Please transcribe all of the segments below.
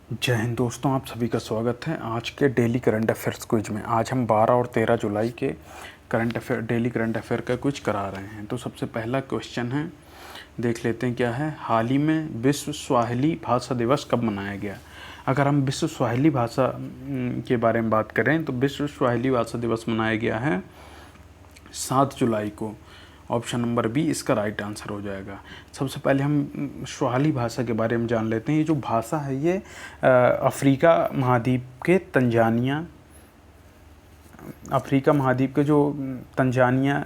जय हिंद दोस्तों, आप सभी का स्वागत है आज के डेली करंट अफेयर्स क्विज में। आज हम 12 और 13 जुलाई के डेली करंट अफेयर का क्विज करा रहे हैं। तो सबसे पहला क्वेश्चन है, देख लेते हैं क्या है। हाल ही में विश्व स्वाहिली भाषा दिवस कब मनाया गया? अगर हम विश्व स्वाहिली भाषा के बारे में बात करें तो विश्व स्वाहिली भाषा दिवस मनाया गया है 7 जुलाई को। ऑप्शन नंबर बी इसका राइट आंसर हो जाएगा। सबसे पहले हम स्वाहिली भाषा के बारे में जान लेते हैं। ये जो भाषा है ये अफ्रीका महाद्वीप के जो तंजानिया,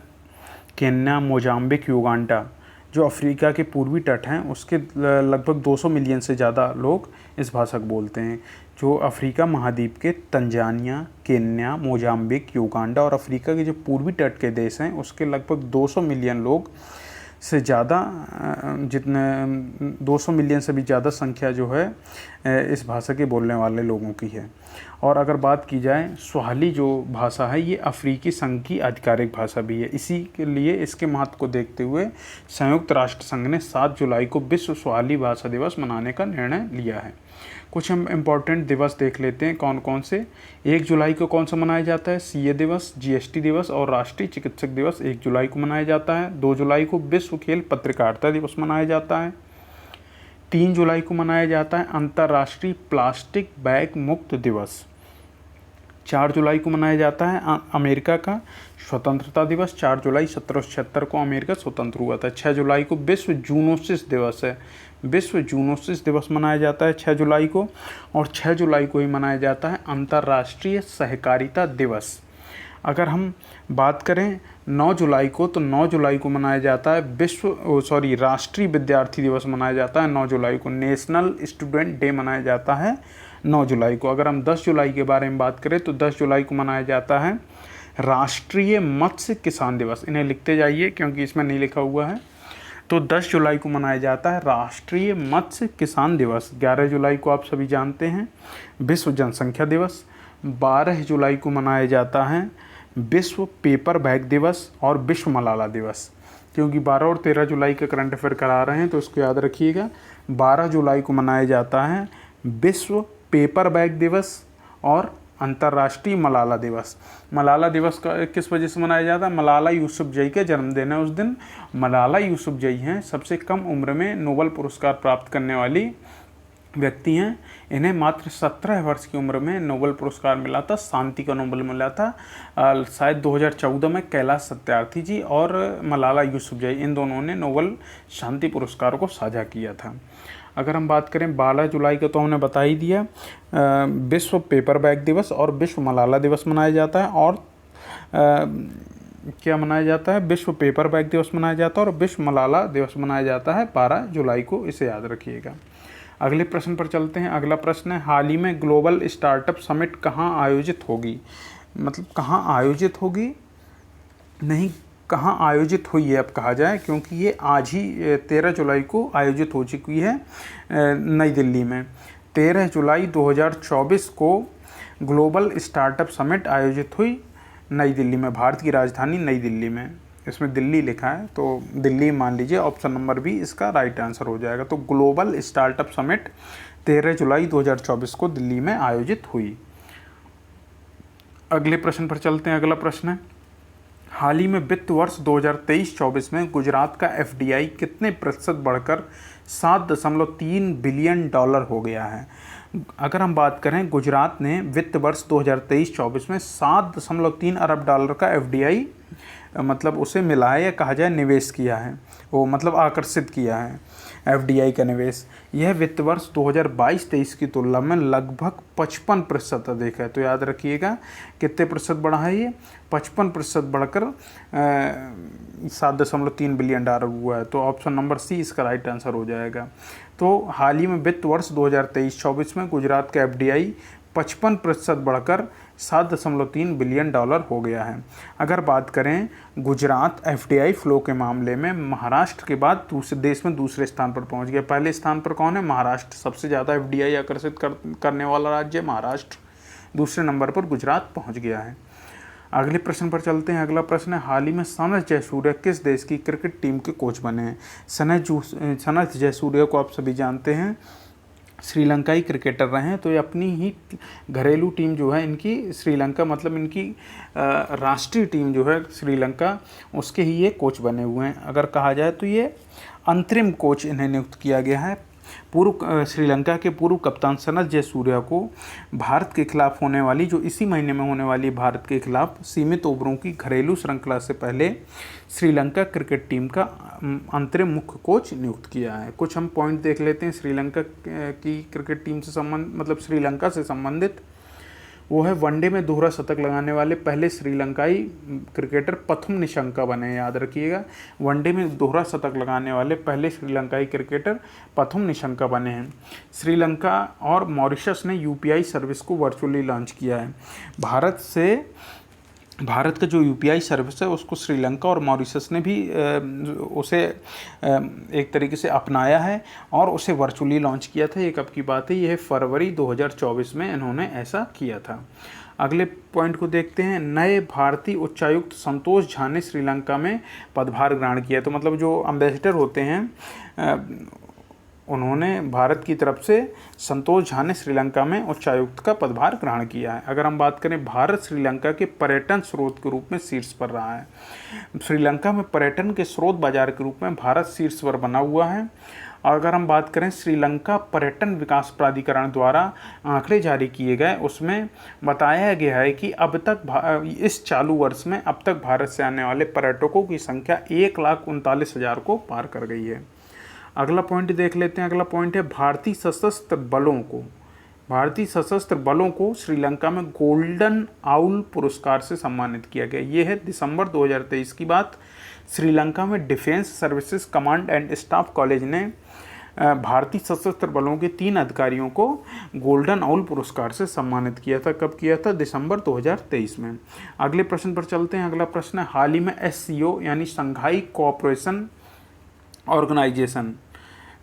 केन्या, मोजाम्बिक, युगांडा, जो अफ्रीका के पूर्वी तट हैं उसके लगभग 200 मिलियन से ज़्यादा लोग इस भाषा को बोलते हैं। जो अफ्रीका महाद्वीप के तंजानिया, केन्या, मोजाम्बिक, युगांडा और अफ्रीका के जो पूर्वी तट के देश हैं उसके लगभग 200 मिलियन लोग से ज़्यादा, जितने 200 मिलियन से भी ज़्यादा संख्या जो है इस भाषा के बोलने वाले लोगों की है। और अगर बात की जाए, स्वाहिली जो भाषा है ये अफ्रीकी संघ की आधिकारिक भाषा भी है। इसी के लिए इसके महत्व को देखते हुए संयुक्त राष्ट्र संघ ने 7 जुलाई को विश्व स्वाहिली भाषा दिवस मनाने का निर्णय लिया है। कुछ हम इम्पॉर्टेंट दिवस देख लेते हैं कौन कौन से। 1 जुलाई को कौन सा मनाया जाता है? सीए दिवस, जीएसटी दिवस और राष्ट्रीय चिकित्सक दिवस 1 जुलाई को मनाया जाता है। 2 जुलाई को विश्व खेल पत्रकारिता दिवस मनाया जाता है। 3 जुलाई को मनाया जाता है अंतर्राष्ट्रीय प्लास्टिक बैग मुक्त दिवस। 4 जुलाई को मनाया जाता है अमेरिका का स्वतंत्रता दिवस। 4 जुलाई 1776 को अमेरिका स्वतंत्र हुआ था। 6 जुलाई को विश्व जूनोसिस दिवस है। विश्व जूनोसिस दिवस मनाया जाता है 6 जुलाई को। और 6 जुलाई को ही मनाया जाता है अंतर्राष्ट्रीय सहकारिता दिवस। अगर हम बात करें 9 जुलाई को, तो 9 जुलाई को मनाया जाता है राष्ट्रीय विद्यार्थी दिवस मनाया जाता है 9 जुलाई को। नेशनल स्टूडेंट डे मनाया जाता है 9 जुलाई को। अगर हम 10 जुलाई के बारे में बात करें तो 10 जुलाई को मनाया जाता है राष्ट्रीय मत्स्य किसान दिवस। इन्हें लिखते जाइए क्योंकि इसमें नहीं लिखा हुआ है। तो 10 जुलाई को मनाया जाता है राष्ट्रीय मत्स्य किसान दिवस। 11 जुलाई को आप सभी जानते हैं विश्व जनसंख्या दिवस। 12 जुलाई को मनाया जाता है विश्व पेपर बैग दिवस और विश्व मलाला दिवस। क्योंकि 12 और 13 जुलाई का करंट अफेयर करा रहे हैं तो इसको याद रखिएगा। 12 जुलाई को मनाया जाता है विश्व पेपर बैग दिवस और अंतर्राष्ट्रीय मलाला दिवस। मलाला दिवस का किस वजह से मनाया जाता है? मलाला यूसुफजई के जन्मदिन है उस दिन। मलाला यूसुफजई हैं सबसे कम उम्र में नोबेल पुरस्कार प्राप्त करने वाली व्यक्ति हैं। इन्हें मात्र 17 वर्ष की उम्र में नोबेल पुरस्कार मिला था, शांति का नोबेल मिला था। शायद 2014 में कैलाश सत्यार्थी जी और मलाला यूसुफजई, इन दोनों ने नोबेल शांति पुरस्कार को साझा किया था। अगर हम बात करें 12 जुलाई का, तो हमने बता ही दिया। विश्व पेपर बैग दिवस और विश्व मलाला दिवस मनाया जाता है। और क्या मनाया जाता है? विश्व पेपर बैग दिवस मनाया जाता है और विश्व मलाला दिवस मनाया जाता है 12 जुलाई को। इसे याद रखिएगा। अगले प्रश्न पर चलते हैं। अगला प्रश्न है, हाल ही में ग्लोबल स्टार्टअप समिट कहाँ आयोजित होगी? मतलब कहाँ आयोजित होगी नहीं, कहाँ आयोजित हुई है अब कहा जाए, क्योंकि ये आज ही 13 जुलाई को आयोजित हो चुकी है नई दिल्ली में। 13 जुलाई 2024 को ग्लोबल स्टार्टअप समिट आयोजित हुई नई दिल्ली में, भारत की राजधानी नई दिल्ली में। इसमें दिल्ली लिखा है तो दिल्ली मान लीजिए। ऑप्शन नंबर बी इसका राइट आंसर हो जाएगा। तो ग्लोबल स्टार्टअप समिट 13 जुलाई 2024 को दिल्ली में आयोजित हुई। अगले प्रश्न पर चलते हैं। अगला प्रश्न है, हाल ही में वित्त वर्ष 2023-24 में गुजरात का एफडीआई कितने प्रतिशत बढ़कर 7.3 बिलियन डॉलर हो गया है? अगर हम बात करें, गुजरात ने वित्त वर्ष 2023-24 में 7.3 अरब डॉलर का एफडीआई मतलब उसे मिला है, या कहा जाए निवेश किया है, वो मतलब आकर्षित किया है एफडीआई का निवेश। यह वित्त वर्ष 2022-23 की तुलना में लगभग 55% अधिक है। तो याद रखिएगा कितने प्रतिशत बढ़ा है ये? 55% बढ़कर 7.3 बिलियन डॉलर हुआ है। तो ऑप्शन नंबर सी इसका राइट आंसर हो जाएगा। तो हाल ही में वित्त वर्ष 2023-24 में गुजरात का एफडीआई 55% बढ़कर 7.3 बिलियन डॉलर हो गया है। अगर बात करें गुजरात एफडीआई फ्लो के मामले में महाराष्ट्र के बाद दूसरे देश में दूसरे स्थान पर पहुंच गया। पहले स्थान पर कौन है? महाराष्ट्र। सबसे ज़्यादा एफडीआई आकर्षित करने वाला राज्य महाराष्ट्र। दूसरे नंबर पर गुजरात पहुंच गया है। अगले प्रश्न पर चलते हैं। अगला प्रश्न है, हाल ही में सनथ जयसूर्या किस देश की क्रिकेट टीम के कोच बने हैं? सनथ जयसूर्या को आप सभी जानते हैं श्रीलंकाई क्रिकेटर रहे हैं, तो ये अपनी ही घरेलू टीम जो है इनकी श्रीलंका, मतलब इनकी राष्ट्रीय टीम जो है श्रीलंका, उसके ही ये कोच बने हुए हैं। अगर कहा जाए तो ये अंतरिम कोच इन्हें नियुक्त किया गया है। श्रीलंका के पूर्व कप्तान सनथ जयसूर्या को भारत के खिलाफ होने वाली, जो इसी महीने में होने वाली भारत के खिलाफ सीमित ओवरों की घरेलू श्रृंखला से पहले श्रीलंका क्रिकेट टीम का अंतरिम मुख्य कोच नियुक्त किया है। कुछ हम पॉइंट देख लेते हैं श्रीलंका की क्रिकेट टीम से मतलब श्रीलंका से संबंधित। वो है वनडे में दोहरा शतक लगाने वाले पहले श्रीलंकाई क्रिकेटर प्रथम निशंका बने, याद रखिएगा। वनडे में दोहरा शतक लगाने वाले पहले श्रीलंकाई क्रिकेटर प्रथम निशंका बने हैं। श्रीलंका और मॉरिशस ने यूपीआई सर्विस को वर्चुअली लॉन्च किया है। भारत का जो यूपीआई सर्विस है उसको श्रीलंका और मॉरिशस ने भी उसे एक तरीके से अपनाया है और उसे वर्चुअली लॉन्च किया था। ये कब की बात है? यह फरवरी 2024 में इन्होंने ऐसा किया था। अगले पॉइंट को देखते हैं। नए भारतीय उच्चायुक्त संतोष झा ने श्रीलंका में पदभार ग्रहण किया। तो मतलब जो एम्बेसडर होते हैं उन्होंने भारत की तरफ से संतोष झा ने श्रीलंका में उच्चायुक्त का पदभार ग्रहण किया है। अगर हम बात करें, भारत श्रीलंका के पर्यटन स्रोत के रूप में शीर्ष पर रहा है। श्रीलंका में पर्यटन के स्रोत बाजार के रूप में भारत शीर्ष पर बना हुआ है। और अगर हम बात करें श्रीलंका पर्यटन विकास प्राधिकरण द्वारा आंकड़े जारी किए गए, उसमें बताया गया है कि अब तक इस चालू वर्ष में अब तक भारत से आने वाले पर्यटकों की संख्या 1,39,000 को पार कर गई है। अगला पॉइंट देख लेते हैं। अगला पॉइंट है भारतीय सशस्त्र बलों को श्रीलंका में गोल्डन आउल पुरस्कार से सम्मानित किया गया। ये है दिसंबर 2023 की बात। श्रीलंका में defence services command and staff college ने भारतीय सशस्त्र बलों के 3 अधिकारियों को गोल्डन आउल पुरस्कार से सम्मानित किया था। कब किया था? दिसंबर 2023 में। अगले प्रश्न पर चलते हैं। अगला प्रश्न है, हाल ही में SCO यानी शंघाई कोऑपरेशन ऑर्गेनाइजेशन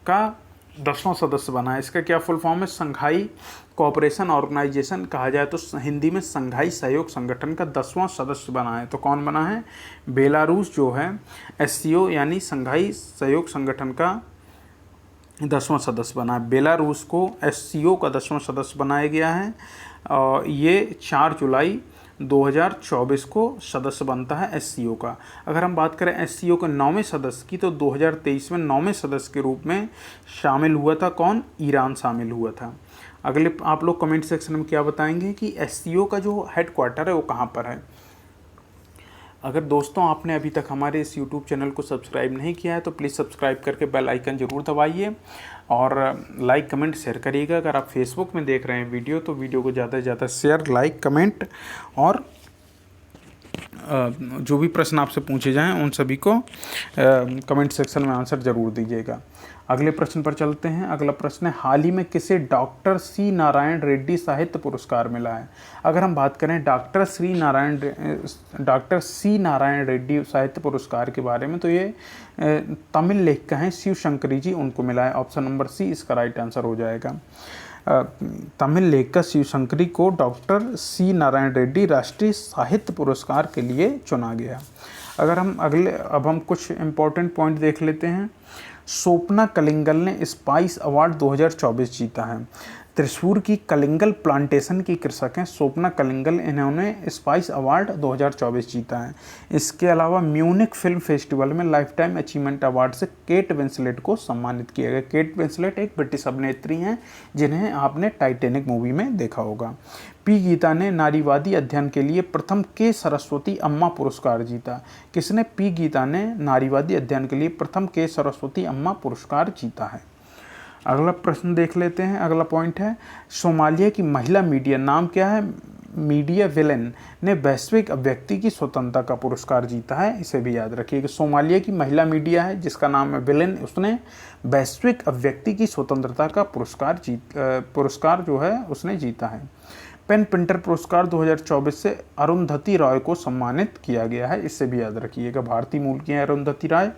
का 10वां सदस्य बना है। इसका क्या फुल फॉर्म है? शंघाई कोऑपरेशन ऑर्गेनाइजेशन, कहा जाए तो हिंदी में शंघाई सहयोग संगठन का 10वां सदस्य बना है। तो कौन बना है? बेलारूस जो है SCO यानी शंघाई सहयोग संगठन का 10वां सदस्य बना है। बेलारूस को SCO का 10वां सदस्य बनाया गया है और ये 4 जुलाई 2024 को सदस्य बनता है SCO का। अगर हम बात करें SCO के 9वें सदस्य की, तो 2023 में 9वें सदस्य के रूप में शामिल हुआ था कौन? ईरान शामिल हुआ था। अगले आप लोग कमेंट सेक्शन में क्या बताएंगे कि SCO का जो हेडक्वार्टर है वो कहाँ पर है। अगर दोस्तों आपने अभी तक हमारे इस YouTube चैनल को सब्सक्राइब नहीं किया है तो प्लीज़ सब्सक्राइब करके बेल आइकन ज़रूर दबाइए और लाइक कमेंट शेयर करिएगा। अगर आप फेसबुक में देख रहे हैं वीडियो तो वीडियो को ज़्यादा से ज़्यादा शेयर, लाइक, कमेंट और जो भी प्रश्न आपसे पूछे जाएं उन सभी को कमेंट सेक्शन में आंसर ज़रूर दीजिएगा। अगले प्रश्न पर चलते हैं। अगला प्रश्न है, हाल ही में किसे डॉक्टर सी नारायण रेड्डी साहित्य पुरस्कार मिला है? अगर हम बात करें डॉक्टर सी नारायण रेड्डी साहित्य पुरस्कार के बारे में, तो ये तमिल लेखक हैं शिव शंकरी जी, उनको मिला है। ऑप्शन नंबर सी इसका राइट आंसर हो जाएगा। तमिल लेखक शिव शंकरी को डॉक्टर सी नारायण रेड्डी राष्ट्रीय साहित्य पुरस्कार के लिए चुना गया। अगर हम अब हम कुछ इम्पोर्टेंट पॉइंट देख लेते हैं। स्वप्ना कलिंगल ने स्पाइस अवार्ड 2024 जीता है। त्रिशूर की कलिंगल प्लांटेशन की कृषक हैं स्वप्ना कलिंगल, इन्होंने स्पाइस अवार्ड 2024 जीता है। इसके अलावा म्यूनिक फिल्म फेस्टिवल में लाइफ टाइम अचीवमेंट अवार्ड से केट विंसलेट को सम्मानित किया गया। केट विंसलेट एक ब्रिटिश अभिनेत्री हैं जिन्हें आपने टाइटैनिक मूवी में देखा होगा। पी गीता ने नारीवादी अध्ययन के लिए प्रथम के सरस्वती अम्मा पुरस्कार जीता। किसने? पी गीता ने नारीवादी अध्ययन के लिए प्रथम के सरस्वती अम्मा पुरस्कार जीता है। अगला प्रश्न देख लेते हैं। अगला पॉइंट है, सोमालिया की महिला मीडिया, नाम क्या है? मीडिया विलेन ने वैश्विक अभिव्यक्ति की स्वतंत्रता का पुरस्कार जीता है। इसे भी याद रखिएगा। सोमालिया की महिला मीडिया है जिसका नाम है विलेन, उसने वैश्विक अभिव्यक्ति की स्वतंत्रता का पुरस्कार जो है उसने जीता है। पेन पिंटर पुरस्कार 2024 से अरुंधति रॉय को सम्मानित किया गया है। इससे भी याद रखिएगा। भारतीय मूल की हैं अरुंधति रॉय।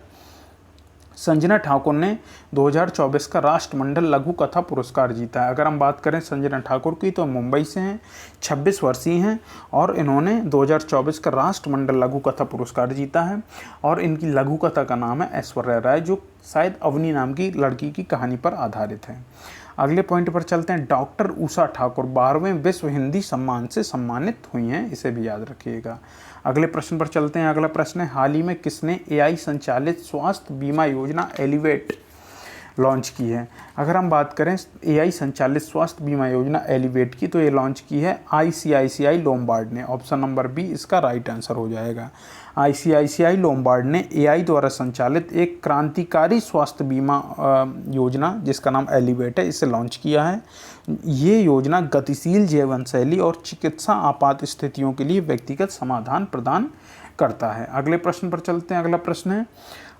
संजना ठाकुर ने 2024 का राष्ट्रमंडल लघु कथा पुरस्कार जीता है। अगर हम बात करें संजना ठाकुर की तो मुंबई से हैं, 26 वर्षीय हैं और इन्होंने 2024 का राष्ट्रमंडल लघु कथा पुरस्कार जीता है। और इनकी लघु कथा का नाम है ऐश्वर्या राय, जो शायद अवनी नाम की लड़की की कहानी पर आधारित है। अगले पॉइंट पर चलते हैं। डॉक्टर उषा ठाकुर 12वें विश्व हिंदी सम्मान से सम्मानित हुई हैं, इसे भी याद रखिएगा। अगले प्रश्न पर चलते हैं। अगला प्रश्न है, हाल ही में किसने एआई संचालित स्वास्थ्य बीमा योजना एलिवेट लॉन्च की है? अगर हम बात करें एआई संचालित स्वास्थ्य बीमा योजना एलिवेट की, तो ये लॉन्च की है आईसीआईसीआई लोम्बार्ड ने। ऑप्शन नंबर बी इसका राइट आंसर हो जाएगा। आईसीआईसीआई लोम्बार्ड ने एआई द्वारा संचालित एक क्रांतिकारी स्वास्थ्य बीमा योजना जिसका नाम एलिवेट है, इसे लॉन्च किया है। ये योजना गतिशील जीवन शैली और चिकित्सा आपात स्थितियों के लिए व्यक्तिगत समाधान प्रदान करता है। अगले प्रश्न पर चलते हैं। अगला प्रश्न है,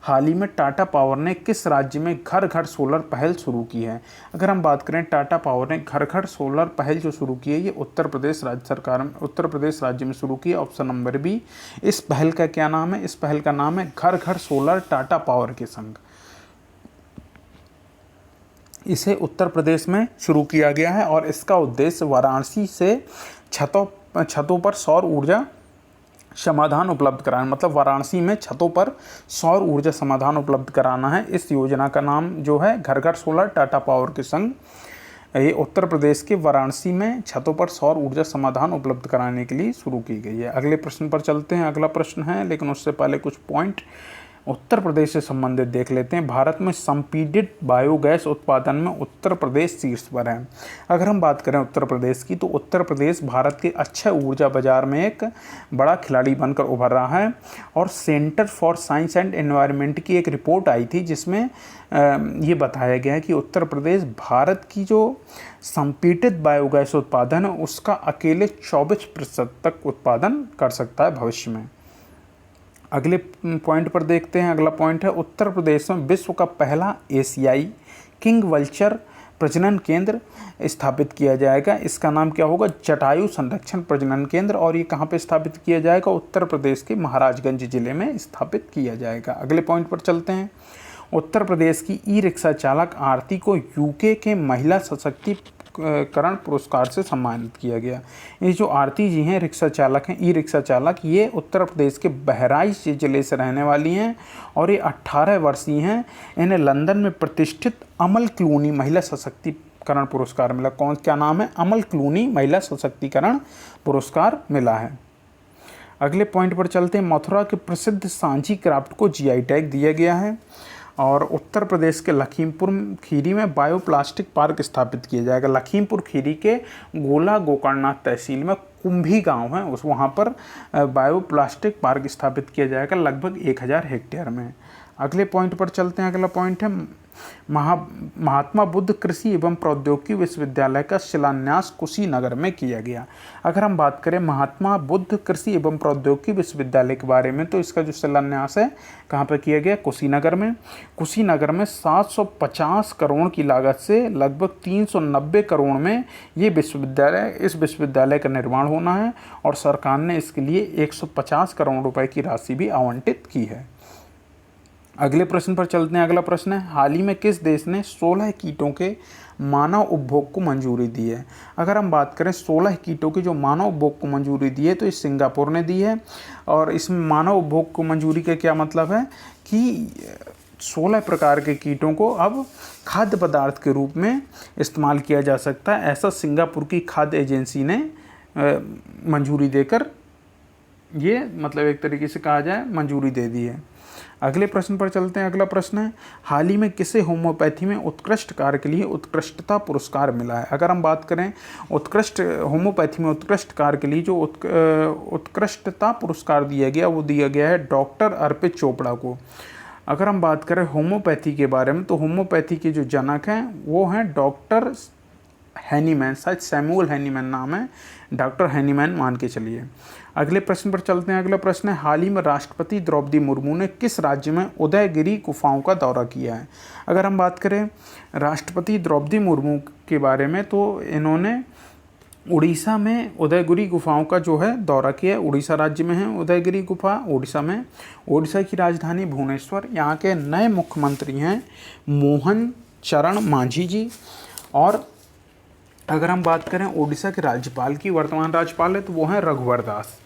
हाल ही में टाटा पावर ने किस राज्य में घर घर सोलर पहल शुरू की है? अगर हम बात करें टाटा पावर ने घर घर सोलर पहल जो शुरू की है, ये उत्तर प्रदेश राज्य सरकार में, उत्तर प्रदेश राज्य में शुरू की है। Option number B. इस पहल का क्या नाम है? इस पहल का नाम है घर घर सोलर टाटा पावर के संग। इसे उत्तर प्रदेश में शुरू किया गया है और इसका उद्देश्य वाराणसी से छतों पर सौर ऊर्जा समाधान उपलब्ध कराना, मतलब वाराणसी में छतों पर सौर ऊर्जा समाधान उपलब्ध कराना है। इस योजना का नाम जो है घर घर सोलर टाटा पावर के संग, ये उत्तर प्रदेश के वाराणसी में छतों पर सौर ऊर्जा समाधान उपलब्ध कराने के लिए शुरू की गई है। अगले प्रश्न पर चलते हैं। अगला प्रश्न है, लेकिन उससे पहले कुछ पॉइंट उत्तर प्रदेश से संबंधित देख लेते हैं। भारत में संपीडित बायोगैस उत्पादन में उत्तर प्रदेश शीर्ष पर है। अगर हम बात करें उत्तर प्रदेश की, तो उत्तर प्रदेश भारत के अक्षय ऊर्जा बाजार में एक बड़ा खिलाड़ी बनकर उभर रहा है। और centre for science and environment की एक रिपोर्ट आई थी जिसमें ये बताया गया है कि उत्तर प्रदेश भारत की जो संपीडित बायोगैस उत्पादन है उसका अकेले 24% तक उत्पादन कर सकता है भविष्य में। अगले पॉइंट पर देखते हैं। अगला पॉइंट है, उत्तर प्रदेश में विश्व का पहला एशियाई किंग वल्चर प्रजनन केंद्र स्थापित किया जाएगा। इसका नाम क्या होगा? जटायु संरक्षण प्रजनन केंद्र। और ये कहाँ पे स्थापित किया जाएगा? उत्तर प्रदेश के महाराजगंज जिले में स्थापित किया जाएगा। अगले पॉइंट पर चलते हैं। उत्तर प्रदेश की ई रिक्शा चालक आरती को यूके के महिला सशक्तिकरण पुरस्कार से सम्मानित किया गया। ये जो आरती जी हैं, रिक्शा चालक हैं, ई रिक्शा चालक, ये उत्तर प्रदेश के बहराइच जिले से रहने वाली हैं और ये 18 वर्षीय हैं। इन्हें लंदन में प्रतिष्ठित अमल क्लूनी महिला सशक्तिकरण पुरस्कार मिला। क्या नाम है? अमल क्लूनी महिला सशक्तिकरण पुरस्कार मिला है। अगले पॉइंट पर चलते हैं। मथुरा के प्रसिद्ध सांची क्राफ्ट को जीआई टैग दिया गया है। और उत्तर प्रदेश के लखीमपुर खीरी में बायोप्लास्टिक पार्क स्थापित किया जाएगा। लखीमपुर खीरी के गोला गोकर्णनाथ तहसील में कुंभी गांव है, उस वहाँ पर बायोप्लास्टिक पार्क स्थापित किया जाएगा लगभग 1000 हेक्टेयर में। अगले पॉइंट पर चलते हैं। अगला पॉइंट है, महात्मा बुद्ध कृषि एवं प्रौद्योगिकी विश्वविद्यालय का शिलान्यास कुशीनगर में किया गया। अगर हम बात करें महात्मा बुद्ध कृषि एवं प्रौद्योगिकी विश्वविद्यालय के बारे में, तो इसका जो शिलान्यास है कहाँ पर किया गया? कुशीनगर में। कुशीनगर में 750 करोड़ की लागत से लगभग 390 करोड़ में इस विश्वविद्यालय का निर्माण होना है और सरकार ने इसके लिए 150 करोड़ रुपए की राशि भी आवंटित की है। अगले प्रश्न पर चलते हैं। अगला प्रश्न है, हाल ही में किस देश ने 16 कीटों के मानव उपभोग को मंजूरी दी है? अगर हम बात करें 16 कीटों की जो मानव उपभोग को मंजूरी दी है, तो ये सिंगापुर ने दी है। और इसमें मानव उपभोग को मंजूरी का क्या मतलब है कि 16 प्रकार के कीटों को अब खाद्य पदार्थ के रूप में इस्तेमाल किया जा सकता है, ऐसा सिंगापुर की खाद्य एजेंसी ने मंजूरी देकर, ये मतलब एक तरीके से कहा जाए मंजूरी दे दी है। अगले प्रश्न पर चलते हैं। अगला प्रश्न है, हाल ही में किसे होम्योपैथी में उत्कृष्ट कार्य के लिए उत्कृष्टता पुरस्कार मिला है? अगर हम बात करें होम्योपैथी में उत्कृष्ट कार्य के लिए जो उत्कृष्टता पुरस्कार दिया गया, वो दिया गया है डॉक्टर अर्पित चोपड़ा को। अगर हम बात करें होम्योपैथी के बारे में, तो होम्योपैथी के जो जनक हैं वो हैं डॉक्टर हैनीमैन, शायद सैमुअल हैनीमैन नाम है, डॉक्टर हैनीमैन मान के चलिए। अगले प्रश्न पर चलते हैं। अगला प्रश्न है, हाल ही में राष्ट्रपति द्रौपदी मुर्मू ने किस राज्य में उदयगिरी गुफाओं का दौरा किया है? अगर हम बात करें राष्ट्रपति द्रौपदी मुर्मू के बारे में, तो इन्होंने उड़ीसा में उदयगिरी गुफाओं का जो है दौरा किया है। उड़ीसा राज्य में है उदयगिरी गुफा, उड़ीसा में। उड़ीसा की राजधानी भुवनेश्वर। यहाँ के नए मुख्यमंत्री हैं मोहन चरण मांझी जी। और अगर हम बात करें उड़ीसा के राज्यपाल की, वर्तमान राज्यपाल है तो वो हैं रघुवर दास।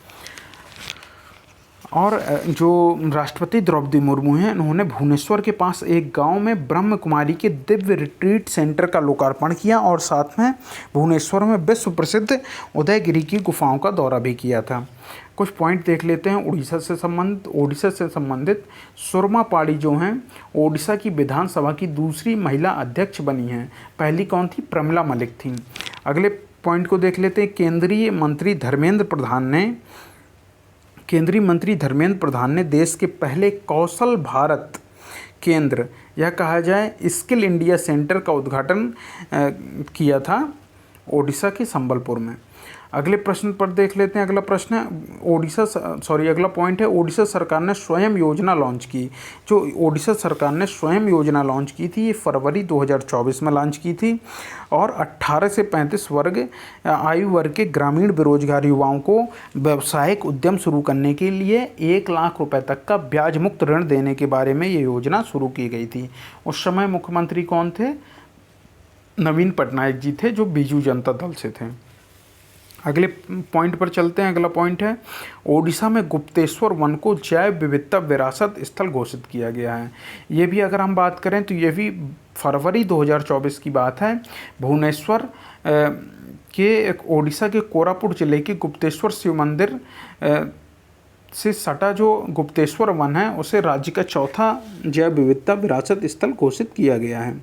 और जो राष्ट्रपति द्रौपदी मुर्मू हैं, उन्होंने भुवनेश्वर के पास एक गांव में ब्रह्म कुमारी के दिव्य रिट्रीट सेंटर का लोकार्पण किया और साथ में भुवनेश्वर में विश्व प्रसिद्ध उदयगिरी की गुफाओं का दौरा भी किया था। कुछ पॉइंट देख लेते हैं ओडिशा से संबंधित। सुरमा पाड़ी जो हैं ओडिशा की विधानसभा की दूसरी महिला अध्यक्ष बनी हैं। पहली कौन थी? प्रमिला मलिक थी। अगले पॉइंट को देख लेते हैं। केंद्रीय मंत्री धर्मेंद्र प्रधान ने देश के पहले कौशल भारत केंद्र या कहा जाए स्किल इंडिया सेंटर का उद्घाटन किया था ओडिशा के संबलपुर में। अगले प्रश्न पर देख लेते हैं। अगला प्रश्न है अगला पॉइंट है ओडिशा सरकार ने स्वयं योजना लॉन्च की। जो ओडिशा सरकार ने स्वयं योजना लॉन्च की थी, ये फरवरी 2024 में लॉन्च की थी और 18 से 35 आयु वर्ग के ग्रामीण बेरोजगार युवाओं को व्यावसायिक उद्यम शुरू करने के लिए 1 लाख रुपए तक का ब्याज मुक्त ऋण देने के बारे में ये योजना शुरू की गई थी। उस समय मुख्यमंत्री कौन थे? नवीन पटनायक जी थे, जो बीजू जनता दल से थे। अगले पॉइंट पर चलते हैं। अगला पॉइंट है ओडिशा में गुप्तेश्वर वन को जैव विविधता विरासत स्थल घोषित किया गया है। ये भी अगर हम बात करें तो ये भी फरवरी 2024 की बात है। भुवनेश्वर के ओडिशा के कोरापुट जिले के गुप्तेश्वर शिव मंदिर से सटा जो गुप्तेश्वर वन है उसे राज्य का चौथा जैव विविधता विरासत स्थल घोषित किया गया है।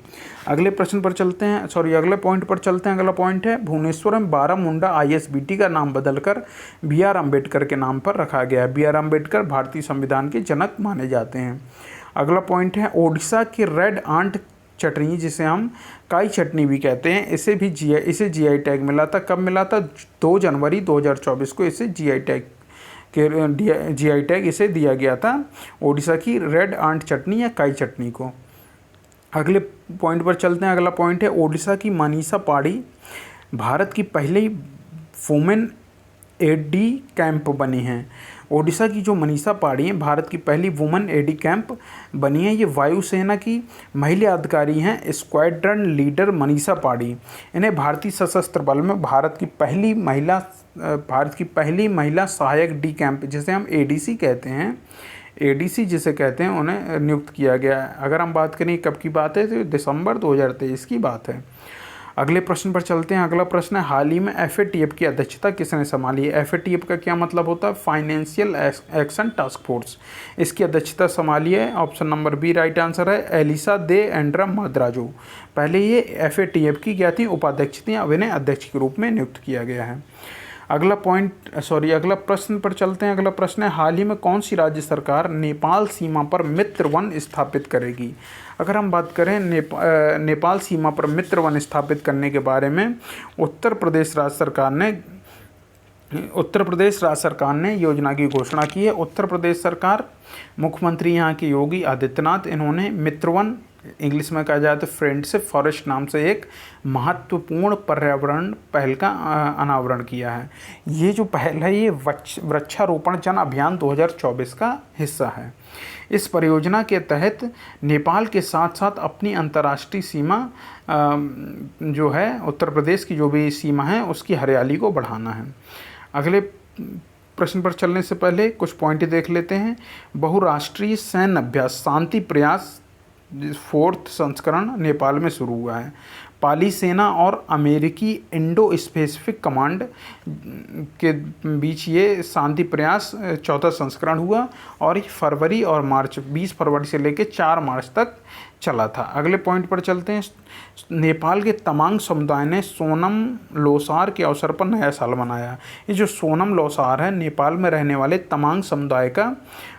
अगले प्रश्न पर चलते हैं, अगले पॉइंट पर चलते हैं। अगला पॉइंट है भुवनेश्वर में बारामुंडा ISBT का नाम बदलकर BR अम्बेडकर के नाम पर रखा गया है। BR अम्बेडकर भारतीय संविधान के जनक माने जाते हैं। अगला पॉइंट है ओडिशा की रेड आंट चटनी, जिसे हम काई चटनी भी कहते हैं, इसे GI टैग मिला था। कब मिला था? 2 जनवरी 2024 को इसे GI टैग इसे दिया गया था, ओडिशा की रेड आंट चटनी या काई चटनी को। अगले पॉइंट पर चलते हैं। अगला पॉइंट है ओडिशा की मनीषा पाड़ी भारत की पहली वुमेन एडी कैंप बनी हैं। ओडिशा की जो मनीषा पाड़ी हैं भारत की पहली वुमेन एडी कैंप बनी है। ये वायुसेना की महिला अधिकारी हैं, स्क्वाड्रन लीडर मनीषा पाड़ी। इन्हें भारतीय सशस्त्र बल में भारत की पहली महिला सहायक डी कैंप, जिसे हम ADC कहते हैं, जिसे कहते हैं, उन्हें नियुक्त किया गया है। अगर हम बात करें कब की बात है तो दिसंबर 2023 की बात है। अगले प्रश्न पर चलते हैं। अगला प्रश्न है हाल ही में FATF की अध्यक्षता किसने संभाली है? FATF का क्या मतलब होता है? Financial action task force. इसकी अध्यक्षता संभाली है, option number B right answer है, एलिसा दे एंड्रा मद्राजो। पहले ये FATF की क्या थी? उपाध्यक्ष थी, अब इन्हें अध्यक्ष के रूप में नियुक्त किया गया है। अगला प्रश्न पर चलते हैं। अगला प्रश्न है हाल ही में कौन सी राज्य सरकार नेपाल सीमा पर मित्र वन स्थापित करेगी? अगर हम बात करें नेपाल सीमा पर मित्र वन स्थापित करने के बारे में, उत्तर प्रदेश राज्य सरकार ने योजना की घोषणा की है। उत्तर प्रदेश सरकार, मुख्यमंत्री यहाँ के योगी आदित्यनाथ, इन्होंने मित्रवन, इंग्लिश में कहा जाए तो फ्रेंडशिप फॉरेस्ट नाम से एक महत्वपूर्ण पर्यावरण पहल का अनावरण किया है। ये जो पहल है ये वृक्षारोपण जन अभियान 2024 का हिस्सा है। इस परियोजना के तहत नेपाल के साथ साथ अपनी अंतर्राष्ट्रीय सीमा जो है उत्तर प्रदेश की जो भी सीमा है उसकी हरियाली को बढ़ाना है। अगले प्रश्न पर चलने से पहले कुछ पॉइंट देख लेते हैं। बहुराष्ट्रीय सैन्य अभ्यास शांति प्रयास 4th संस्करण नेपाल में शुरू हुआ है। पाली सेना और अमेरिकी इंडो स्पेसिफिक कमांड के बीच ये शांति प्रयास 4था संस्करण हुआ और फरवरी और मार्च 20 फरवरी से लेकर 4 मार्च तक चला था। अगले पॉइंट पर चलते हैं। नेपाल के तमांग समुदाय ने सोनम लोसार के अवसर पर नया साल मनाया। ये जो सोनम लोसार है नेपाल में रहने वाले तमांग समुदाय का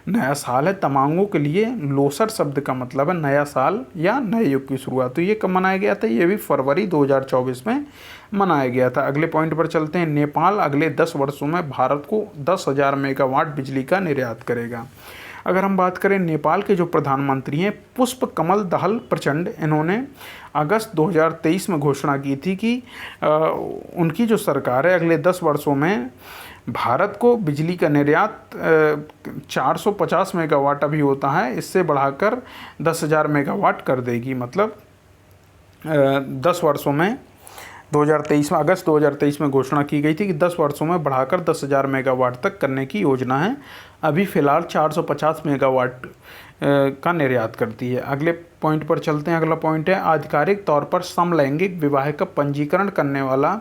नया साल है। तमांगों के लिए लोसर शब्द का मतलब है नया साल या नए युग की शुरुआत। तो ये कब मनाया गया था? ये भी फरवरी 2024 में मनाया गया था। अगले पॉइंट पर चलते हैं। नेपाल अगले 10 वर्षों में भारत को 10,000 मेगावाट बिजली का निर्यात करेगा। अगर हम बात करें नेपाल के जो प्रधानमंत्री हैं पुष्प कमल दहल प्रचंड, इन्होंने अगस्त 2023 में घोषणा की थी कि उनकी जो सरकार है अगले 10 वर्षों में भारत को बिजली का निर्यात 450 मेगावाट अभी होता है, इससे बढ़ाकर 10,000 मेगावाट कर देगी। मतलब 10 वर्षों में 2023 में, अगस्त 2023 में घोषणा की गई थी कि 10 वर्षों में बढ़ाकर 10,000 मेगावाट तक करने की योजना है। अभी फ़िलहाल 450 मेगावाट का निर्यात करती है। अगले पॉइंट पर चलते हैं। अगला पॉइंट है, आधिकारिक तौर पर समलैंगिक विवाह का पंजीकरण करने वाला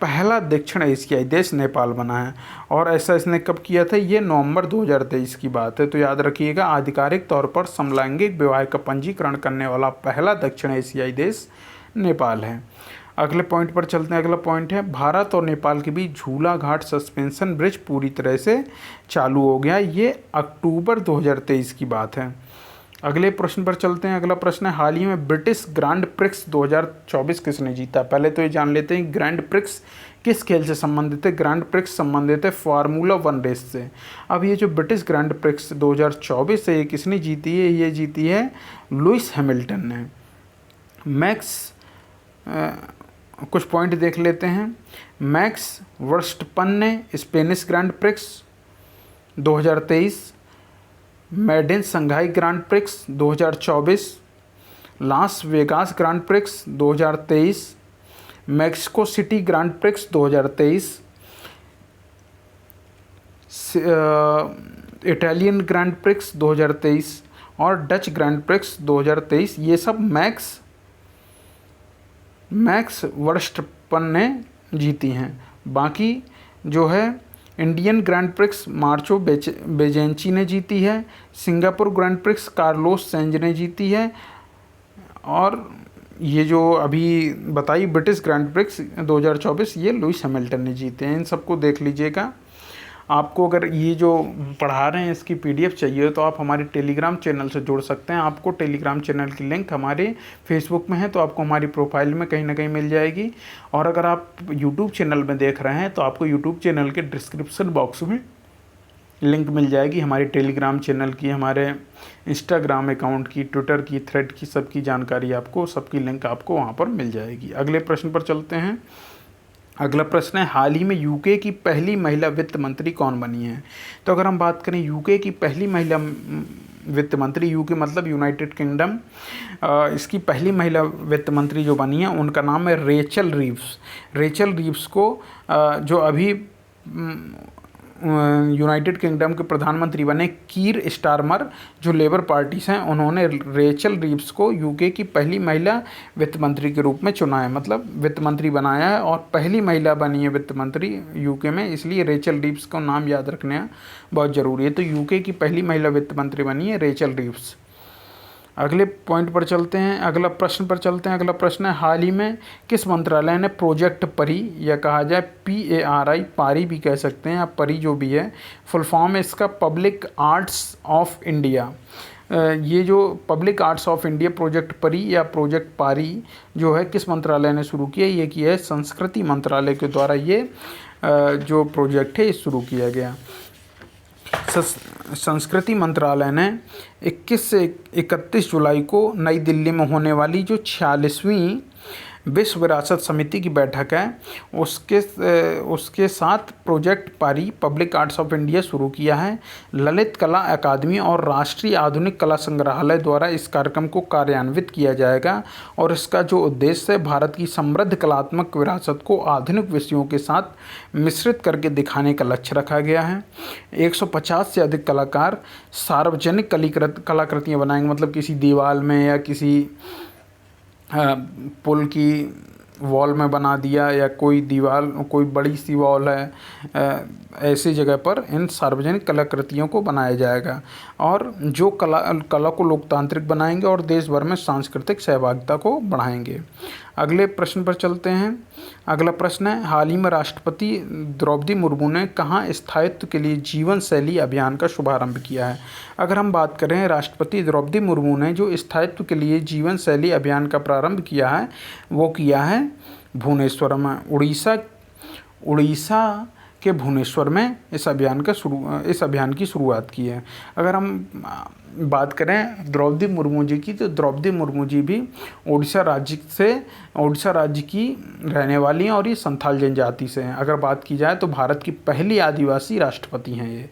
पहला दक्षिण एशियाई देश नेपाल बना है। और ऐसा इसने कब किया था? ये नवंबर 2023 की बात है। तो याद रखिएगा, आधिकारिक तौर पर समलैंगिक विवाह का पंजीकरण करने वाला पहला दक्षिण एशियाई देश नेपाल है। अगले पॉइंट पर चलते हैं। अगला पॉइंट है, भारत और नेपाल के बीच झूला घाट सस्पेंशन ब्रिज पूरी तरह से चालू हो गया। ये अक्टूबर 2023 की बात है। अगले प्रश्न पर चलते हैं। अगला प्रश्न है, हाल ही में ब्रिटिश ग्रैंड प्रिक्स 2024 किसने जीता? पहले तो ये जान लेते हैं ग्रैंड प्रिक्स किस खेल से संबंधित है। ग्रैंड प्रिक्स संबंधित है फार्मूला 1 रेस से। अब ये जो ब्रिटिश ग्रैंड प्रिक्स 2024 है, ये किसने जीती है? ये जीती है लुइस हैमिल्टन ने। मैक्स कुछ पॉइंट देख लेते हैं। मैक्स वर्स्टपन ने Spanish grand prix 2023, maiden Shanghai grand prix 2024, Las Vegas grand prix 2023, Mexico City grand prix 2023, Italian grand prix 2023 और डच ग्रैंड प्रिक्स 2023। ये सब मैक्स वर्स्टपन ने जीती हैं। बाकी जो है, इंडियन ग्रैंड प्रिक्स मार्चो बेजेंची ने जीती है। Singapore grand prix Carlos Sainz ने जीती है। और ये जो अभी बताई ब्रिटिश ग्रैंड प्रिक्स 2024, ये लुइस हैमिल्टन ने जीते हैं। इन सबको देख लीजिएगा। आपको अगर ये जो पढ़ा रहे हैं इसकी PDF चाहिए तो आप हमारे टेलीग्राम चैनल से जुड़ सकते हैं। आपको टेलीग्राम चैनल की लिंक हमारे फेसबुक में है, तो आपको हमारी प्रोफाइल में कहीं ना कहीं मिल जाएगी। और अगर आप यूट्यूब चैनल में देख रहे हैं तो आपको यूट्यूब चैनल के डिस्क्रिप्शन बॉक्स में लिंक मिल जाएगी हमारी टेलीग्राम चैनल की, हमारे इंस्टाग्राम अकाउंट की, ट्विटर की, थ्रेड की, सबकी जानकारी आपको, सबकी लिंक आपको वहाँ पर मिल जाएगी। अगले प्रश्न पर चलते हैं। अगला प्रश्न है, हाल ही में यूके की पहली महिला वित्त मंत्री कौन बनी है? तो अगर हम बात करें यूके की पहली महिला वित्त मंत्री, यूके मतलब यूनाइटेड किंगडम, इसकी पहली महिला वित्त मंत्री जो बनी है उनका नाम है रेचल रीव्स। रेचल रीव्स को जो अभी यूनाइटेड किंगडम के प्रधानमंत्री बने कीर स्टारमर जो लेबर पार्टी से हैं, उन्होंने रेचल रीव्स को यूके की पहली महिला वित्त मंत्री के रूप में चुना है, मतलब वित्त मंत्री बनाया है। और पहली महिला बनी है वित्त मंत्री यूके में, इसलिए रेचल रीव्स का नाम याद रखना बहुत ज़रूरी है। तो यूके की पहली महिला वित्त मंत्री बनी है रेचल रीव्स। अगले पॉइंट पर चलते हैं। अगला प्रश्न पर चलते हैं। अगला प्रश्न है, हाल ही में किस मंत्रालय ने प्रोजेक्ट परी, या कहा जाए PARI, पारी भी कह सकते हैं, या परी जो भी है, फुल फॉर्म है इसका पब्लिक आर्ट्स ऑफ इंडिया। ये जो public arts of India project परी या प्रोजेक्ट पारी जो है, किस मंत्रालय ने शुरू किया? ये किया है संस्कृति मंत्रालय के द्वारा। ये जो प्रोजेक्ट है ये शुरू किया गया। संस्कृति मंत्रालय ने 21 से 31 जुलाई को नई दिल्ली में होने वाली जो 46वीं विश्व विरासत समिति की बैठक है उसके साथ प्रोजेक्ट पारी पब्लिक आर्ट्स ऑफ इंडिया शुरू किया है। ललित कला अकादमी और राष्ट्रीय आधुनिक कला संग्रहालय द्वारा इस कार्यक्रम को कार्यान्वित किया जाएगा और इसका जो उद्देश्य है, भारत की समृद्ध कलात्मक विरासत को आधुनिक विषयों के साथ मिश्रित करके दिखाने का लक्ष्य रखा गया है। 150 से अधिक कलाकार सार्वजनिक कलाकृतियाँ बनाएंगे, मतलब किसी दीवार में या किसी पुल की वॉल में बना दिया, या कोई दीवार, कोई बड़ी सी वॉल है, ऐसी जगह पर इन सार्वजनिक कलाकृतियों को बनाया जाएगा और जो कला को लोकतांत्रिक बनाएंगे और देश भर में सांस्कृतिक सहभागिता को बढ़ाएंगे। अगले प्रश्न पर चलते हैं। अगला प्रश्न है, हाल ही में राष्ट्रपति द्रौपदी मुर्मू ने कहाँ स्थायित्व के लिए जीवन शैली अभियान का शुभारंभ किया है? अगर हम बात करें, राष्ट्रपति द्रौपदी मुर्मू ने जो स्थायित्व के लिए जीवन शैली अभियान का प्रारंभ किया है वो किया है भुवनेश्वर में, उड़ीसा के भुवनेश्वर में इस अभियान की शुरुआत की है। अगर हम बात करें द्रौपदी मुर्मू जी की, तो द्रौपदी मुर्मू जी भी उड़ीसा राज्य की रहने वाली हैं और ये संथाल जनजाति से हैं। अगर बात की जाए तो भारत की पहली आदिवासी राष्ट्रपति हैं ये।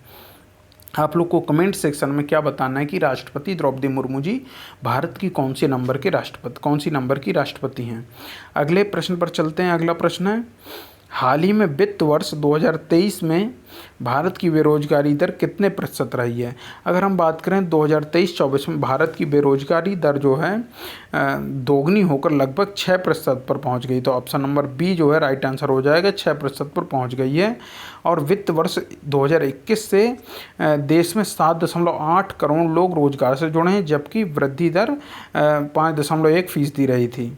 आप लोग को कमेंट सेक्शन में क्या बताना है कि राष्ट्रपति द्रौपदी मुर्मू जी भारत की कौन सी नंबर की राष्ट्रपति हैं। अगले प्रश्न पर चलते हैं। अगला प्रश्न है, हाल ही में वित्त वर्ष 2023 में भारत की बेरोजगारी दर कितने प्रतिशत रही है। अगर हम बात करें 2023-24 में भारत की बेरोजगारी दर जो है दोगुनी होकर लगभग 6% पर पहुंच गई। तो ऑप्शन नंबर बी जो है राइट आंसर हो जाएगा, 6% पर पहुंच गई है। और वित्त वर्ष 2021 से देश में 7.8 करोड़ लोग रोजगार से जुड़े हैं, जबकि वृद्धि दर 5.1% रही थी।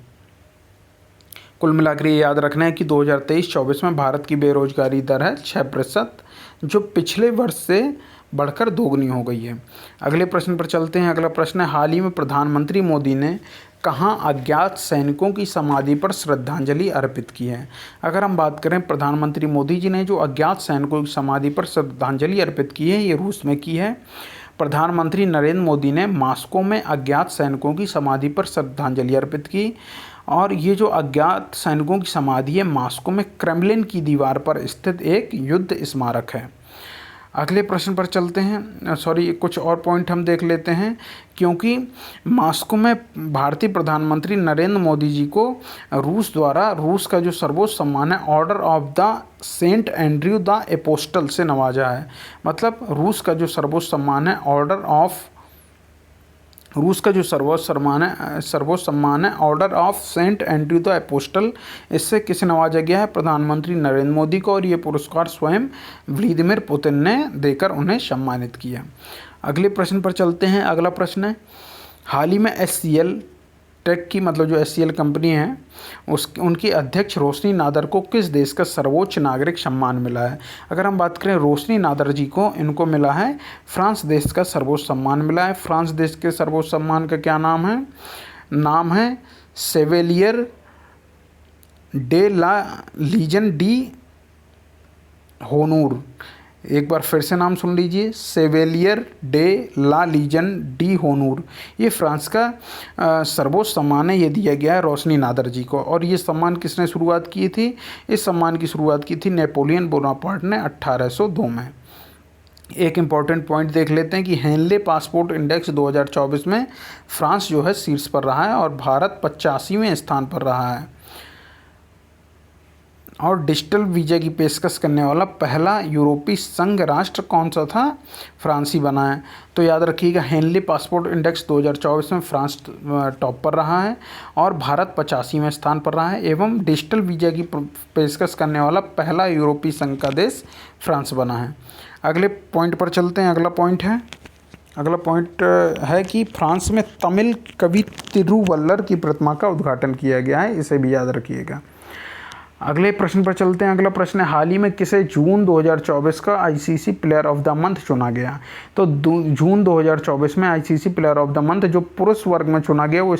कुल मिलाकर ये याद रखना है कि 2023-24 में भारत की बेरोजगारी दर है 6%, जो पिछले वर्ष से बढ़कर दोगुनी हो गई है। अगले प्रश्न पर चलते हैं। अगला प्रश्न है, हाल ही में प्रधानमंत्री मोदी ने कहाँ अज्ञात सैनिकों की समाधि पर श्रद्धांजलि अर्पित की है। अगर हम बात करें प्रधानमंत्री मोदी जी ने जो अज्ञात सैनिकों की समाधि पर श्रद्धांजलि अर्पित की है, ये रूस में की है। प्रधानमंत्री नरेंद्र मोदी ने मॉस्को में अज्ञात सैनिकों की समाधि पर श्रद्धांजलि अर्पित की, और ये जो अज्ञात सैनिकों की समाधि है मॉस्को में क्रेमलिन की दीवार पर स्थित एक युद्ध स्मारक है। अगले प्रश्न पर चलते हैं। कुछ और पॉइंट हम देख लेते हैं, क्योंकि मॉस्को में भारतीय प्रधानमंत्री नरेंद्र मोदी जी को रूस द्वारा रूस का जो सर्वोच्च सम्मान है Order of the Saint Andrew the Apostle से नवाजा है। मतलब रूस का जो सर्वोच्च सम्मान है सर्वोच्च सम्मान है Order of Saint Andrew the Apostle, इससे किसे नवाजा गया है, प्रधानमंत्री नरेंद्र मोदी को, और ये पुरस्कार स्वयं व्लादिमीर पुतिन ने देकर उन्हें सम्मानित किया। अगले प्रश्न पर चलते हैं। अगला प्रश्न है, हाल ही में HCL टेक की मतलब जो HCL कंपनी है उनकी अध्यक्ष रोशनी नादर को किस देश का सर्वोच्च नागरिक सम्मान मिला है। अगर हम बात करें रोशनी नादर जी को, इनको मिला है फ्रांस देश का सर्वोच्च सम्मान मिला है। फ्रांस देश के सर्वोच्च सम्मान का क्या नाम है सेवेलियर डे ला लीजन डी होनूर। एक बार फिर से नाम सुन लीजिए, सेवेलियर डे ला लीजन डी होनूर। ये फ्रांस का सर्वोच्च सम्मान है, ये दिया गया है रोशनी नादर जी को। और ये सम्मान किसने शुरुआत की थी, इस सम्मान की शुरुआत की थी नेपोलियन बोनापार्ट ने 1802 में। एक इम्पॉर्टेंट पॉइंट देख लेते हैं कि हेनले पासपोर्ट इंडेक्स 2024 में फ्रांस जो है शीर्ष पर रहा है और भारत 85वें स्थान पर रहा है। और डिजिटल वीज़ा की पेशकश करने वाला पहला यूरोपीय संघ राष्ट्र कौन सा था, फ्रांस ही बना है। तो याद रखिएगा, हेनली पासपोर्ट इंडेक्स 2024 में फ्रांस टॉप पर रहा है और भारत 85वें स्थान पर रहा है, एवं डिजिटल वीज़ा की पेशकश करने वाला पहला यूरोपीय संघ का देश फ्रांस बना है। अगले पॉइंट पर चलते हैं। अगला पॉइंट है कि फ्रांस में तमिल कवि तिरुवल्लर की प्रतिमा का उद्घाटन किया गया है, इसे भी याद रखिएगा। अगले प्रश्न पर चलते हैं। अगला प्रश्न है, हाल ही में किसे जून 2024 का ICC player of the month चुना गया। तो जून 2024 में ICC player of the month जो पुरुष वर्ग में चुना गया वो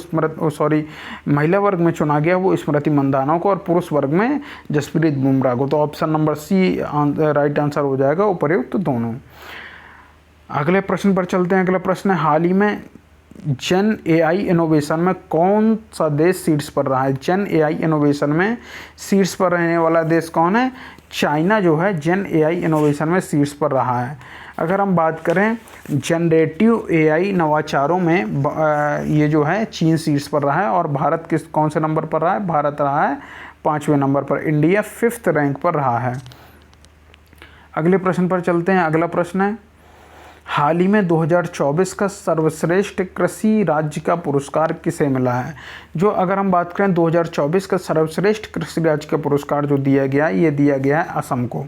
महिला वर्ग में चुना गया वो स्मृति मंदाना को, और पुरुष वर्ग में जसप्रीत बुमराह को। तो option number C right answer हो जाएगा, उपर्युक्त दोनों। अगले प्रश्न पर चलते हैं। अगला प्रश्न है, हाल ही में जन AI इनोवेशन में कौन सा देश शीर्ष पर रहा है। जन AI इनोवेशन में शीर्ष पर रहने वाला देश कौन है, चाइना जो है जन AI इनोवेशन में शीर्ष पर रहा है। अगर हम बात करें जनरेटिव AI नवाचारों में ये जो है चीन शीर्ष पर रहा है, और भारत कौन से नंबर पर रहा है, भारत रहा है 5वें नंबर पर, इंडिया 5th रैंक पर रहा है। अगले प्रश्न पर चलते हैं। अगला प्रश्न है, हाल ही में 2024 का सर्वश्रेष्ठ कृषि राज्य का पुरस्कार किसे मिला है। जो अगर हम बात करें 2024 का सर्वश्रेष्ठ कृषि राज्य का पुरस्कार जो दिया गया है, ये दिया गया है असम को।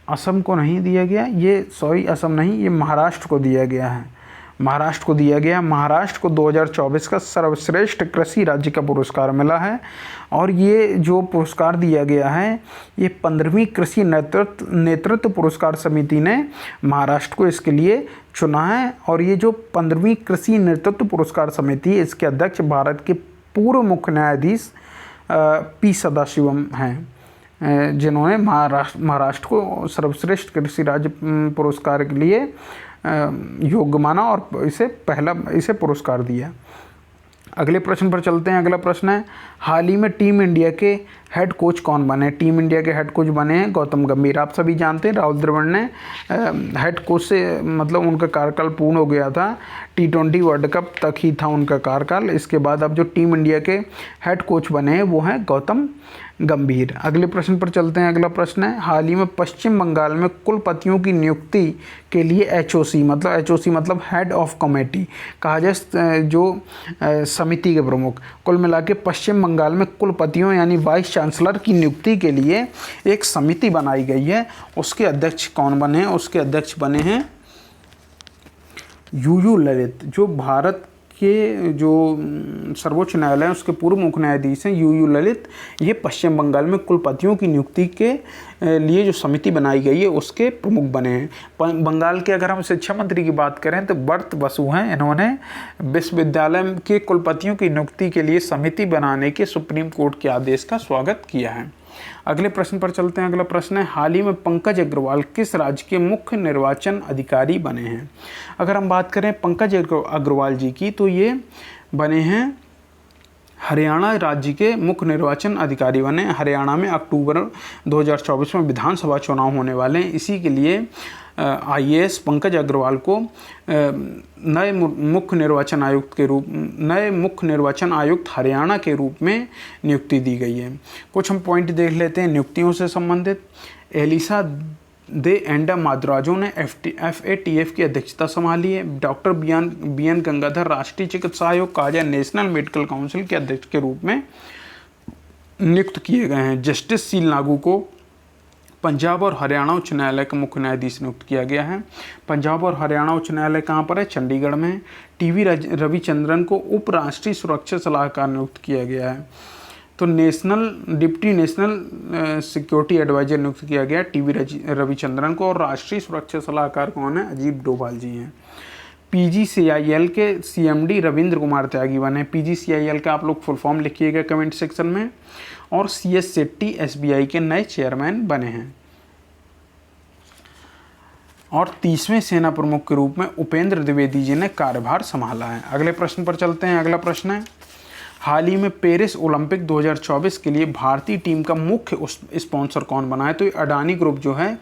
असम को नहीं दिया गया, असम नहीं, ये महाराष्ट्र को दिया गया है। महाराष्ट्र को 2024 का सर्वश्रेष्ठ कृषि राज्य का पुरस्कार मिला है, और ये जो पुरस्कार दिया गया है ये 15वीं कृषि नेतृत्व पुरस्कार समिति ने महाराष्ट्र को इसके लिए चुना है। और ये जो 15वीं कृषि नेतृत्व पुरस्कार समिति है, इसके अध्यक्ष भारत के पूर्व मुख्य न्यायाधीश P सदाशिवम हैं, जिन्होंने महाराष्ट्र को सर्वश्रेष्ठ कृषि राज्य पुरस्कार के लिए योग्य माना और इसे पुरस्कार दिया। अगले प्रश्न पर चलते हैं। अगला प्रश्न है, हाल ही में टीम इंडिया के हेड कोच कौन बने? टीम इंडिया के हेड कोच बने हैं गौतम गंभीर। आप सभी जानते हैं राहुल द्रविड़ ने हेड कोच से मतलब उनका कार्यकाल पूर्ण हो गया था, T20 वर्ल्ड कप तक ही था उनका कार्यकाल। इसके बाद अब जो टीम इंडिया के हेड कोच बने हैं वो हैं गौतम गंभीर। अगले प्रश्न पर चलते हैं। अगला प्रश्न है, हाल ही में पश्चिम बंगाल में कुलपतियों की नियुक्ति के लिए HOC मतलब हेड ऑफ कमेटी कहा जाए, जो समिति के प्रमुख, कुल मिला के पश्चिम बंगाल में कुलपतियों यानी वाइस चांसलर की नियुक्ति के लिए एक समिति बनाई गई है। उसके अध्यक्ष कौन बने हैं? उसके अध्यक्ष बने हैं UU ललित, जो भारत के जो सर्वोच्च न्यायालय है उसके पूर्व मुख्य न्यायाधीश हैं UU ललित। ये पश्चिम बंगाल में कुलपतियों की नियुक्ति के लिए जो समिति बनाई गई है उसके प्रमुख बने हैं। बंगाल के अगर हम शिक्षा मंत्री की बात करें तो ब्रत बसु हैं। इन्होंने विश्वविद्यालय के कुलपतियों की नियुक्ति के लिए समिति बनाने के सुप्रीम कोर्ट के आदेश का स्वागत किया है। अगले प्रश्न पर चलते हैं। अगला प्रश्न है, हाल ही में पंकज अग्रवाल किस राज्य के मुख्य निर्वाचन अधिकारी बने हैं? अगर हम बात करें पंकज अग्रवाल जी की तो ये बने हैं हरियाणा राज्य के मुख्य निर्वाचन अधिकारी बने। हरियाणा में अक्टूबर 2024 में विधानसभा चुनाव होने वाले हैं। इसी के लिए IAS पंकज अग्रवाल को नए मुख्य निर्वाचन आयुक्त हरियाणा के रूप में नियुक्ति दी गई है। कुछ हम पॉइंट देख लेते हैं नियुक्तियों से संबंधित। एलिसा दे एंडा माद्राजो ने FATF की अध्यक्षता संभाली है। डॉक्टर BN गंगाधर राष्ट्रीय चिकित्सा आयोग कहा जाए नेशनल मेडिकल काउंसिल के अध्यक्ष के रूप में नियुक्त किए गए हैं। जस्टिस सील नागू को पंजाब और हरियाणा उच्च न्यायालय का मुख्य न्यायाधीश नियुक्त किया गया है। पंजाब और हरियाणा उच्च न्यायालय कहाँ पर है? चंडीगढ़ में। TV रविचंद्रन को उप राष्ट्रीय सुरक्षा सलाहकार नियुक्त किया गया है। तो डिप्टी नेशनल सिक्योरिटी एडवाइजर नियुक्त किया गया TV रविचंद्रन को। और राष्ट्रीय सुरक्षा सलाहकार कौन है? अजीत डोभाल जी हैं। PGCIL के CMD रविंद्र कुमार त्यागी बने। PGCIL का आप लोग फुल फॉर्म लिखिएगा कमेंट सेक्शन में। और CS शेट्टी SBI के नए चेयरमैन बने हैं। और 30वें सेना प्रमुख के रूप में उपेंद्र द्विवेदी जी ने कार्यभार संभाला है। अगले प्रश्न पर चलते हैं। अगला प्रश्न है, हाल ही में पेरिस ओलंपिक 2024 के लिए भारतीय टीम का मुख्य स्पॉन्सर कौन बना है? तो ये अडानी ग्रुप जो है,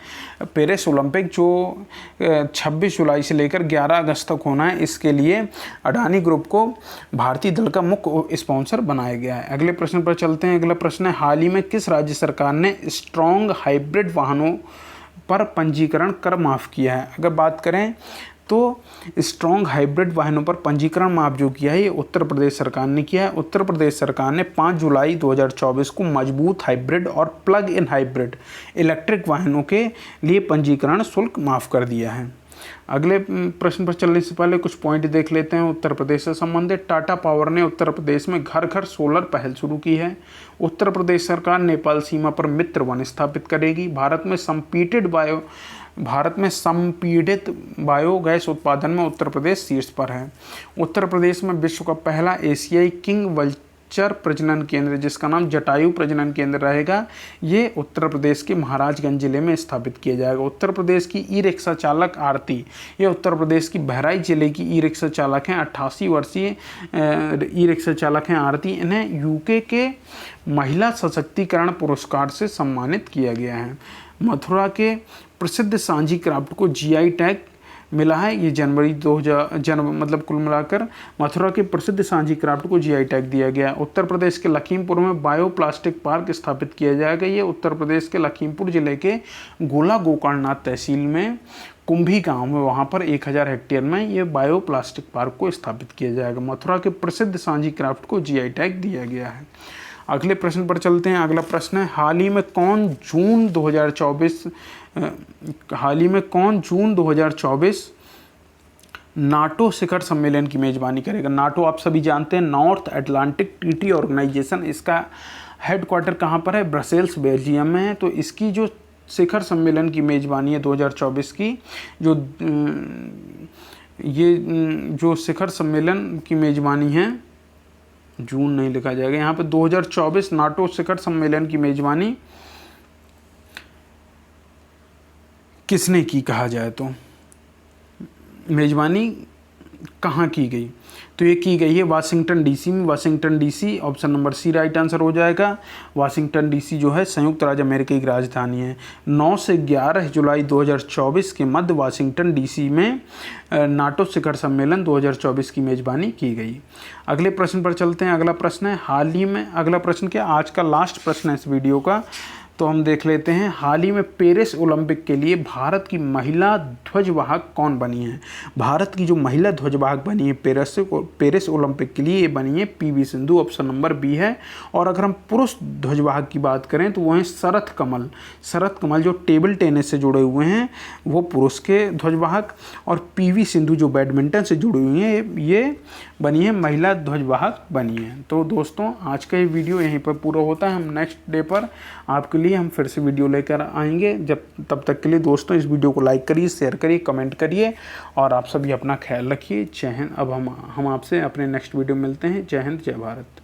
पेरिस ओलंपिक जो 26 जुलाई से लेकर 11 अगस्त तक होना है, इसके लिए अडानी ग्रुप को भारतीय दल का मुख्य स्पॉन्सर बनाया गया है। अगले प्रश्न पर चलते हैं। अगला प्रश्न है, हाल ही में किस राज्य सरकार ने स्ट्रॉन्ग हाइब्रिड वाहनों पर पंजीकरण कर माफ़ किया है? अगर बात करें तो स्ट्रॉन्ग हाइब्रिड वाहनों पर पंजीकरण माफ जो किया है ये उत्तर प्रदेश सरकार ने किया है। उत्तर प्रदेश सरकार ने 5 जुलाई 2024 को मजबूत हाइब्रिड और प्लग इन हाइब्रिड इलेक्ट्रिक वाहनों के लिए पंजीकरण शुल्क माफ़ कर दिया है। अगले प्रश्न पर चलने से पहले कुछ पॉइंट देख लेते हैं उत्तर प्रदेश से संबंधित। टाटा पावर ने उत्तर प्रदेश में घर घर सोलर पहल शुरू की है। उत्तर प्रदेश सरकार नेपाल सीमा पर मित्र वन स्थापित करेगी। भारत में संपीड़ित बायोगैस उत्पादन में उत्तर प्रदेश शीर्ष पर है। उत्तर प्रदेश में विश्व का पहला एशियाई किंग वल्चर प्रजनन केंद्र, जिसका नाम जटायु प्रजनन केंद्र रहेगा, ये उत्तर प्रदेश के महाराजगंज जिले में स्थापित किया जाएगा। उत्तर प्रदेश की ई रिक्शा चालक आरती, ये उत्तर प्रदेश की बहराइच जिले की ई रिक्शा चालक हैं। 88 वर्षीय ई रिक्शा चालक हैं आरती। इन्हें UK के महिला सशक्तिकरण पुरस्कार से सम्मानित किया गया है। मथुरा के प्रसिद्ध सांची क्राफ्ट को GI टैग मिला है। ये जनवरी 2000 मतलब कुल मिलाकर मथुरा के प्रसिद्ध सांची क्राफ्ट को GI टैग दिया गया। उत्तर प्रदेश के लखीमपुर में बायो प्लास्टिक पार्क स्थापित किया जाएगा। ये उत्तर प्रदेश के लखीमपुर जिले के गोला गोकर्णनाथ तहसील में कुंभी गांव में, वहाँ पर 1000 हेक्टेयर में ये बायो प्लास्टिक पार्क को स्थापित किया जाएगा। मथुरा के प्रसिद्ध सांची क्राफ्ट को GI टैग दिया गया है। अगले प्रश्न पर चलते हैं। अगला प्रश्न है, हाल ही में कौन जून 2024 नाटो शिखर सम्मेलन की मेज़बानी करेगा? नाटो आप सभी जानते हैं नॉर्थ अटलांटिक ट्रीटी ऑर्गेनाइजेशन। इसका हेडक्वार्टर कहाँ पर है? ब्रसेल्स बेल्जियम में है। तो इसकी जो शिखर सम्मेलन की मेज़बानी है 2024 की, जो शिखर सम्मेलन की मेज़बानी है, जून नहीं लिखा जाएगा यहाँ पे, 2024 नाटो शिखर सम्मेलन की मेज़बानी किसने की कहा जाए तो? मेज़बानी कहाँ की गई? तो ये की गई है वाशिंगटन डीसी में। Washington DC option number C right answer हो जाएगा। वाशिंगटन डीसी जो है संयुक्त राज्य अमेरिका की राजधानी है। 9 से 11 जुलाई 2024 के मध्य वाशिंगटन डीसी में नाटो शिखर सम्मेलन 2024 की मेजबानी की गई। अगले प्रश्न पर चलते हैं। अगला प्रश्न है हाल ही में, अगला प्रश्न क्या, आज का लास्ट प्रश्न है इस वीडियो का, तो हम देख लेते हैं। हाल ही में पेरिस ओलंपिक के लिए भारत की महिला ध्वजवाहक कौन बनी है? भारत की जो महिला ध्वजवाहक बनी है पेरिस ओलंपिक के लिए, ये बनी है PV Sindhu, option number B है। और अगर हम पुरुष ध्वजवाहक की बात करें तो वो हैं शरथ कमल। शरथ कमल जो टेबल टेनिस से जुड़े हुए हैं वो पुरुष के ध्वजवाहक, और पीवी सिंधु जो बैडमिंटन से जुड़ी हुई हैं ये बनी है महिला ध्वजवाहक बनी है। तो दोस्तों आज का ये वीडियो यहीं पर पूरा होता है। हम नेक्स्ट डे पर आपके लिए हम फिर से वीडियो लेकर आएंगे। तब तक के लिए दोस्तों इस वीडियो को लाइक करिए, शेयर करिए, कमेंट करिए और आप सभी अपना ख्याल रखिए। जय हिंद। अब हम आपसे अपने नेक्स्ट वीडियो में मिलते हैं। जय हिंद, जय भारत।